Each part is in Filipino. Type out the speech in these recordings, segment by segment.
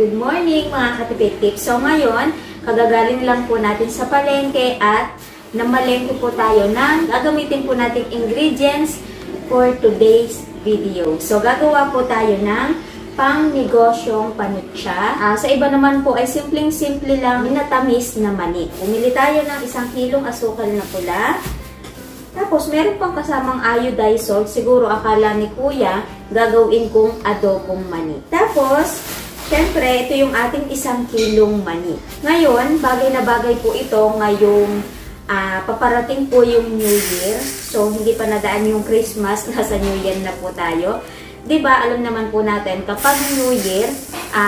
Good morning mga katipid tips. So ngayon, kagagaling lang po natin sa palengke at namalengke po tayo ng gagamitin po nating ingredients for today's video. So gagawa po tayo ng pang-negosyong panutsa. Sa iba naman po ay simpleng-simple lang minatamis na mani. Pumili tayo ng 1 kilong asukal na pula. Tapos, meron pang kasamang iodized salt. Siguro akala ni Kuya, gagawin kong adobong mani. Tapos, syempre, ito yung ating 1 kilong mani. Ngayon, bagay na bagay po ito ngayong paparating po yung New Year. So, hindi pa nadaan yung Christmas. Nasa New Year na po tayo. Diba, alam naman po natin, kapag New Year,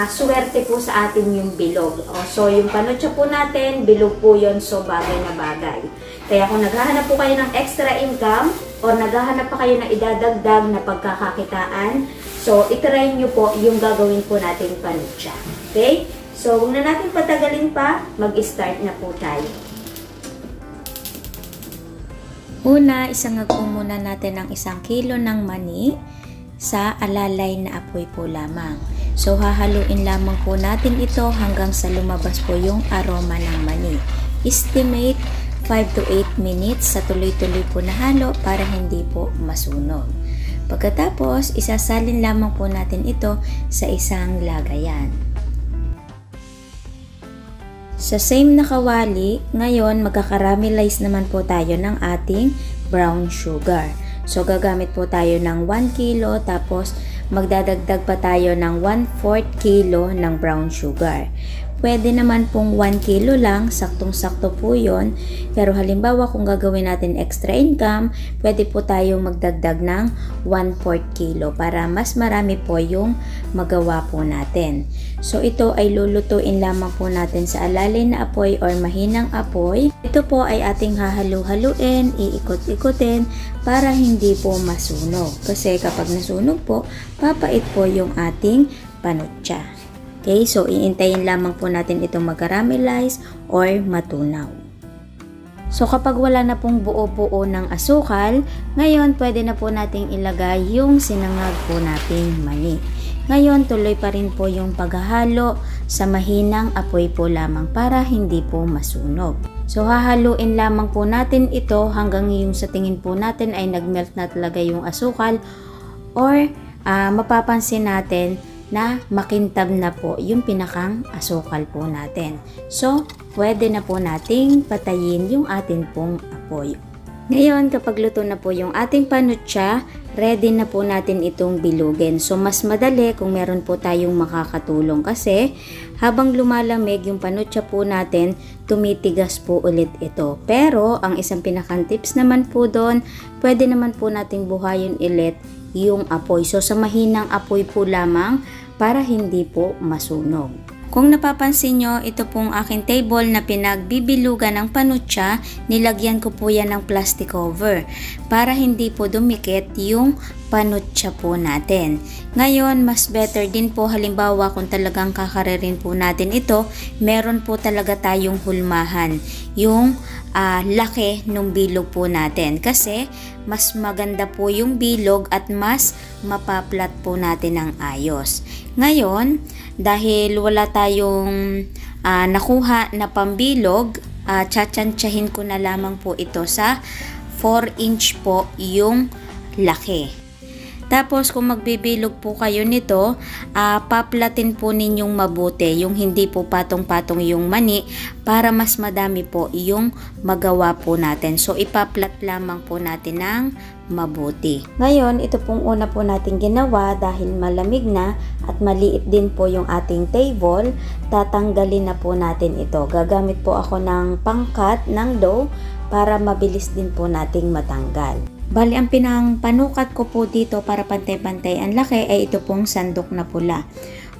swerte po sa atin yung bilog. So, yung panutsa po natin, bilog po yun. So, bagay na bagay. Kaya kung naghahanap po kayo ng extra income or naghahanap pa kayo ng idadagdag na pagkakakitaan, so itry nyo po yung gagawin po natin panutsa. Okay? So, huwag na natin patagalin pa, mag-start na po tayo. Una, isangag po muna natin ang 1 kilo ng mani sa alalay na apoy po lamang. So, hahaluin lamang po natin ito hanggang sa lumabas po yung aroma ng mani. Estimate 5 to 8 minutes sa tuloy-tuloy po na halo para hindi po masunog. Pagkatapos, isasalin lamang po natin ito sa isang lagayan. Sa same na kawali, ngayon magkakaramelize naman po tayo ng ating brown sugar. So, gagamit po tayo ng 1 kilo tapos magdadagdag pa tayo ng 1/4 kilo ng brown sugar. Pwede naman pong 1 kilo lang, saktong-sakto po yun. Pero halimbawa kung gagawin natin extra income, pwede po tayong magdagdag ng 1/4 kilo para mas marami po yung magawa po natin. So ito ay lulutuin lamang po natin sa alalay na apoy or mahinang apoy. Ito po ay ating hahalu-haluin, iikot-ikutin para hindi po masunog. Kasi kapag nasunog po, papait po yung ating panutsa. Okay, so iintayin lamang po natin itong mag-caramelize or matunaw. So kapag wala na pong buo-buo ng asukal, ngayon pwede na po nating ilagay yung sinangag po nating mani. Ngayon tuloy pa rin po yung paghahalo sa mahinang apoy po lamang para hindi po masunog. So hahaluin lamang po natin ito hanggang yung sa tingin po natin ay nagmelt na talaga yung asukal or mapapansin natin na makintab na po yung pinakang asukal po natin. So, pwede na po nating patayin yung atin pong apoy. Ngayon, kapag luto na po yung ating panutsa, ready na po natin itong bilugin. So, mas madali kung meron po tayong makakatulong kasi habang lumalamig yung panutsa po natin, tumitigas po ulit ito. Pero, ang isang pinakang tips naman po doon, pwede naman po nating buhayin ulit yung apoy. So, sa mahinang apoy po lamang para hindi po masunog. Kung napapansin nyo, ito pong aking table na pinagbibilugan ng panutsa, nilagyan ko po yan ng plastic cover para hindi po dumikit yung panutsa po natin. Ngayon, mas better din po halimbawa kung talagang kakaririn po natin ito, meron po talaga tayong hulmahan yung laki ng bilog po natin kasi mas maganda po yung bilog at mas mapaplat po natin ng ayos. Ngayon, dahil wala tayong nakuha na pambilog, tsatsantsahin ko na lamang po ito sa 4 inch po yung laki. Tapos kung magbibilog po kayo nito, paplatin po ninyong mabuti, yung hindi po patong-patong yung mani para mas madami po yung magawa po natin. So ipaplat lamang po natin ng mabuti. Ngayon, ito pong una po natin ginawa dahil malamig na at maliit din po yung ating table, tatanggalin na po natin ito. Gagamit po ako ng pangkat ng dough para mabilis din po nating matanggal. Bali, ang pinangpanukat ko po dito para pantay-pantay ang laki ay ito pong sandok na pula.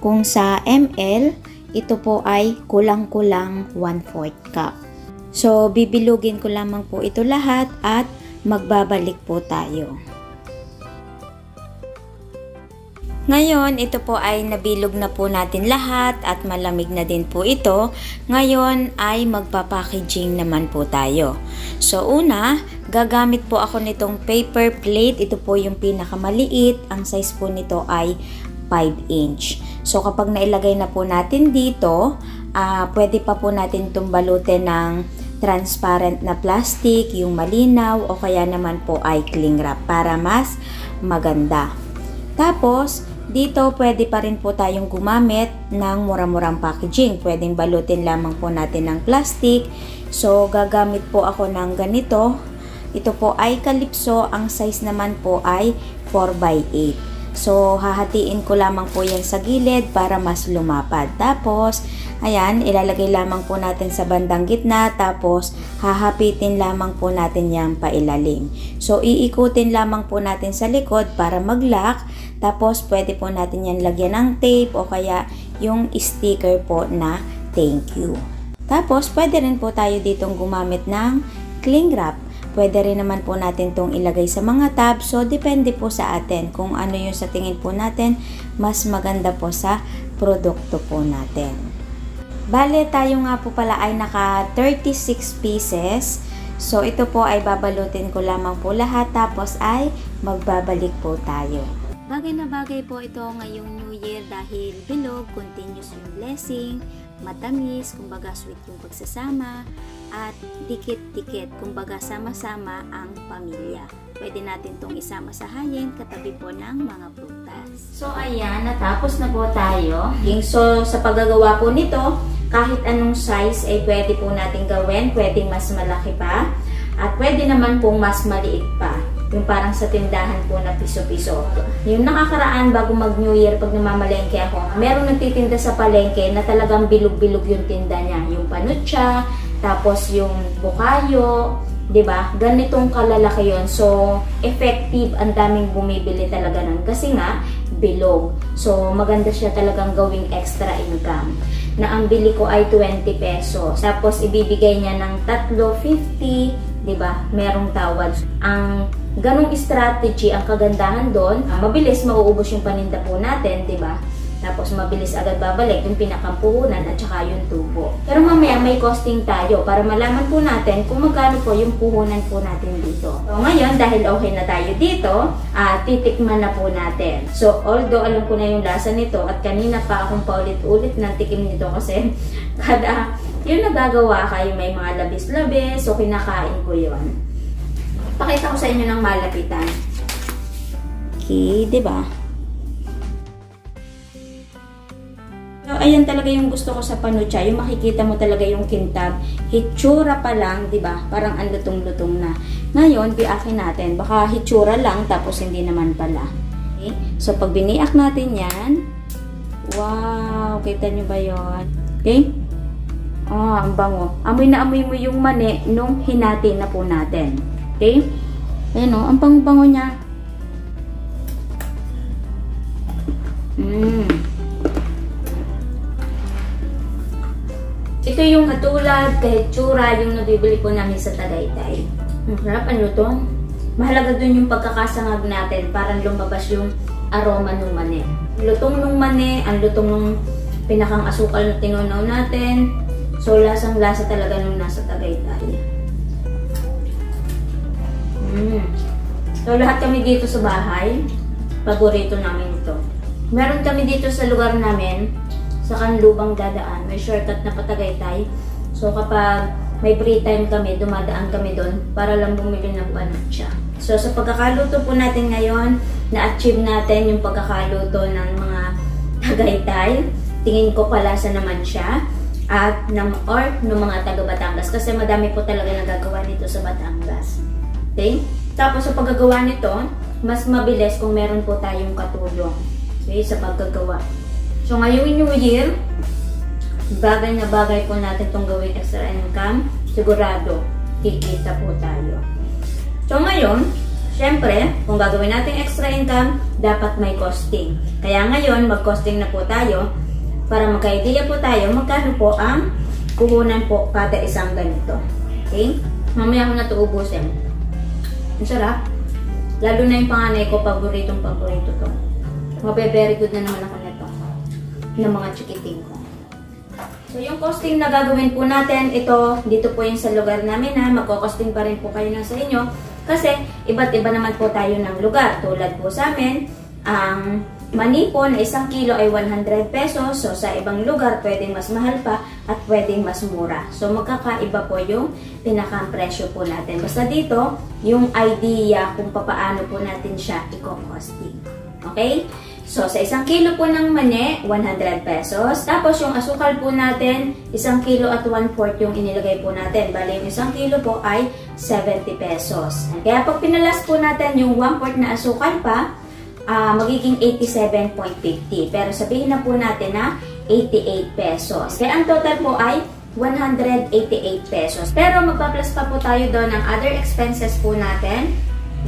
Kung sa ml, ito po ay kulang-kulang 1/4 cup. So, bibilugin ko lamang po ito lahat at magbabalik po tayo. Ngayon, ito po ay nabilog na po natin lahat at malamig na din po ito. Ngayon ay magpapackaging naman po tayo. So una, gagamit po ako nitong paper plate. Ito po yung pinakamaliit. Ang size po nito ay 5 inch. So kapag nailagay na po natin dito, pwede pa po natin itong balutin ng transparent na plastic, yung malinaw o kaya naman po ay cling wrap para mas maganda. Tapos, dito pwede pa rin po tayong gumamit ng mura-murang packaging. Pwedeng balutin lamang po natin ng plastic. So, gagamit po ako ng ganito. Ito po ay Calypso. Ang size naman po ay 4x8. So, hahatiin ko lamang po yan sa gilid para mas lumapad. Tapos, ayan, ilalagay lamang po natin sa bandang gitna. Tapos, hahapitin lamang po natin yan pailalim. So, iikutin lamang po natin sa likod para mag-lock. Tapos, pwede po natin yan lagyan ng tape o kaya yung sticker po na thank you. Tapos, pwede rin po tayo ditong gumamit ng cling wrap. Pwede rin naman po natin itong ilagay sa mga tabs. So, depende po sa atin kung ano yung sa tingin po natin mas maganda po sa produkto po natin. Bale, tayo nga po pala ay naka 36 pieces. So, ito po ay babalutin ko lamang po lahat tapos ay magbabalik po tayo. Bagay na bagay po ito ngayong New Year dahil bilog, continuous yung blessing, matamis, kumbaga sweet yung pagsasama, at dikit-dikit, kumbaga sama-sama ang pamilya. Pwede natin itong isama sa hayin katabi po ng mga prutas. So ayan, natapos na po tayo. So sa paggagawa po nito, kahit anong size ay pwede po natin gawin, pwedeng mas malaki pa, at pwede naman pong mas maliit pa. Yung parang sa tindahan po na piso-piso. Yung nakakaraan bago mag New Year pag namamalengke ako, meron nagtitinda sa palengke na talagang bilog-bilog yung tinda niya. Yung panutsa, tapos yung bukayo, 'di ba? Ganitong kalalaki yon. So, effective, ang daming bumibili talaga nun kasi nga bilog. So, maganda siya talagang gawing extra income. Na ang bili ko ay 20 pesos. Tapos ibibigay niya ng 3.50, 'di ba? Merong tawad. Ang ganong strategy, ang kagandahan doon, mabilis mauubos yung paninda po natin, 'di ba? Tapos mabilis agad babalik yung pinakampuhunan at saka yung tubo. Pero mamaya may costing tayo para malaman po natin kung magkano po yung puhunan po natin dito. So ngayon, dahil okay na tayo dito, titikman na po natin. So although alam ko na yung lasa nito at kanina pa akong paulit-ulit ng tikim nito kasi kada yung nagagawa kayo may mga labis-labis, so kinakain ko yun. Pakita ko sa inyo ng malapitan. Okay, diba? So, ayan talaga yung gusto ko sa panutsa. Yung makikita mo talaga yung kintab. Hitsura pa lang, diba? Parang ang lutong-lutong na. Ngayon, biakin natin. Baka hitsura lang, tapos hindi naman pala. Okay? So, pag biniak natin yan, wow! Kita nyo ba yun? Okay? Ang bango. Amoy na amoy mo yung mani nung hinati na po natin. Okay? Ayan o, ang bango-bango niya. Ito yung katulad, kahit tsura, yung nabibili po namin sa Tagaytay. Sarap, ano to? Mahalaga dun yung pagkakasangag natin, parang lumabas yung aroma ng mani. Lutong ng mani, ang lutong ng pinakang asukal na tinunaw natin. So, lasang-lasa talaga nung nasa Tagaytay. So, lahat kami dito sa bahay, paborito namin ito. Meron kami dito sa lugar namin, sa Kanlubang dadaan, may shortcut na Patagaytay. So, kapag may free time kami, dumadaan kami doon para lang bumili ng panutsa. So, sa pagkakaluto po natin ngayon, na-achieve natin yung pagkakaluto ng mga Tagaytay. Tingin ko palasa naman siya. At ng mga taga Batangas. Kasi madami po talaga nagagawa nito sa Batangas. Okay? Tapos sa paggagawa nito, mas mabilis kung meron po tayong katulong. Okay? Sa paggagawa. So ngayong New Year, bagay na bagay po natin itong gawing extra income. Sigurado, kikita po tayo. So ngayon, syempre, kung gagawin natin extra income, dapat may costing. Kaya ngayon, mag-costing na po tayo para magka-idea po tayo magkano po ang puhunan po kada isang ganito. Okay? Mamaya ko na ito ubusin. Ang sarap. Lalo na yung panganay ko, paborito to. Mabe-very good na naman ako nito. Ng mga chikiting ko. So, yung costing na gagawin po natin, ito, dito po yung sa lugar namin ha. Magko-costing pa rin po kayo na sa inyo. Kasi, iba't iba naman po tayo ng lugar. Tulad po sa amin, ang mani po na 1 kilo ay 100 pesos. So, sa ibang lugar, pwedeng mas mahal pa at pwedeng mas mura. So, magkakaiba po yung pinaka-presyo po natin. Basta dito, yung idea kung paano po natin siya i-costing. Okay? So, sa 1 kilo po ng mani, 100 pesos. Tapos, yung asukal po natin, 1 kilo at 1/4 yung inilagay po natin. Bale, yung 1 kilo po ay 70 pesos. Kaya, pag pinalas po natin yung 1/4 na asukal pa, magiging 87.50. Pero, sabihin na po natin na 88 pesos. Kaya, ang total po ay 188 pesos. Pero, magpa-plus pa po tayo doon ng other expenses po natin.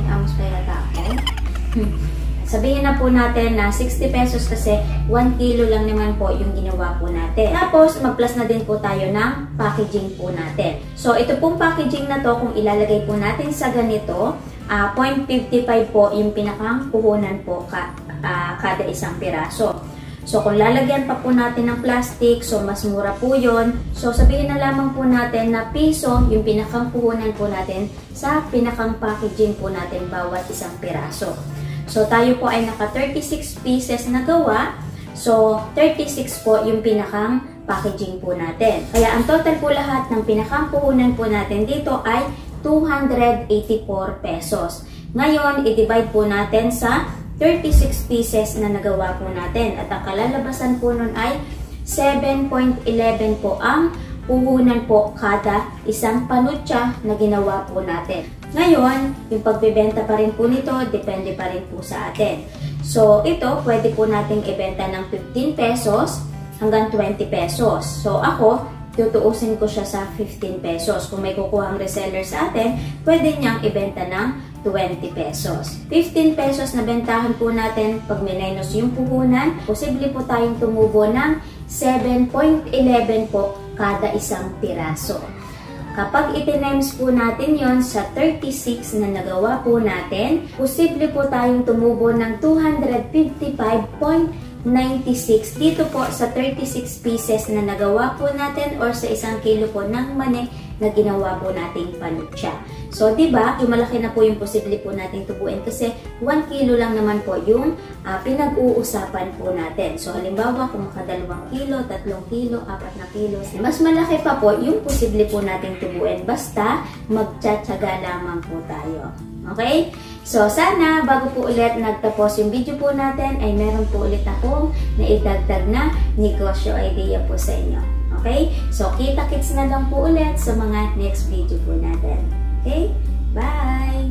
May amos pa yata ako. Sabihin na po natin na 60 pesos kasi 1 kilo lang naman po yung ginawa po natin. Tapos, mag-plus na din po tayo ng packaging po natin. So, ito pong packaging na to, kung ilalagay po natin sa ganito, 0.55 po yung pinakang puhunan po kada isang piraso. So, kung lalagyan pa po natin ng plastic, so mas mura po yun. So, sabihin na lamang po natin na piso yung pinakang puhunan po natin sa pinakang packaging po natin bawat isang piraso. So, tayo po ay naka 36 pieces na gawa. So, 36 po yung pinakang packaging po natin. Kaya, ang total po lahat ng pinakang puhunan po natin dito ay 284 pesos. Ngayon, i-divide po natin sa 36 pieces na nagawa po natin. At ang kalalabasan po nun ay 7.11 po ang puhunan po kada isang panutsa na ginawa po natin. Ngayon, yung pagbebenta pa rin po nito, depende pa rin po sa atin. So, ito, pwede po nating ibenta ng 15 pesos hanggang 20 pesos. So, ako, tutuusin ko siya sa 15 pesos. Kung may kukuhang reseller sa atin, pwede niyang ibenta ng 20 pesos. 15 pesos na bentahan po natin pag minus yung puhunan, posible po tayong tumubo ng 7.11 po kada isang piraso. Kapag itinimes po natin yon sa 36 na nagawa po natin, posible po tayong tumubo ng 255.96 dito po sa 36 pieces na nagawa po natin or sa 1 kilo po ng mani na ginawa po nating panutsa. So, diba, yung malaki na po yung posible po nating tubuin kasi 1 kilo lang naman po yung pinag-uusapan po natin. So, halimbawa, kung maka 2 kilo, 3 kilo, 4 na kilo, mas malaki pa po yung posible po nating tubuin. Basta, magtsatsaga lamang po tayo. Okay? So, sana, bago po ulit nagtapos yung video po natin, ay meron po ulit akong naidagdag na negosyo idea po sa inyo. Okay? So, kita-kits na lang po ulit sa mga next video po natin. Okay? Bye!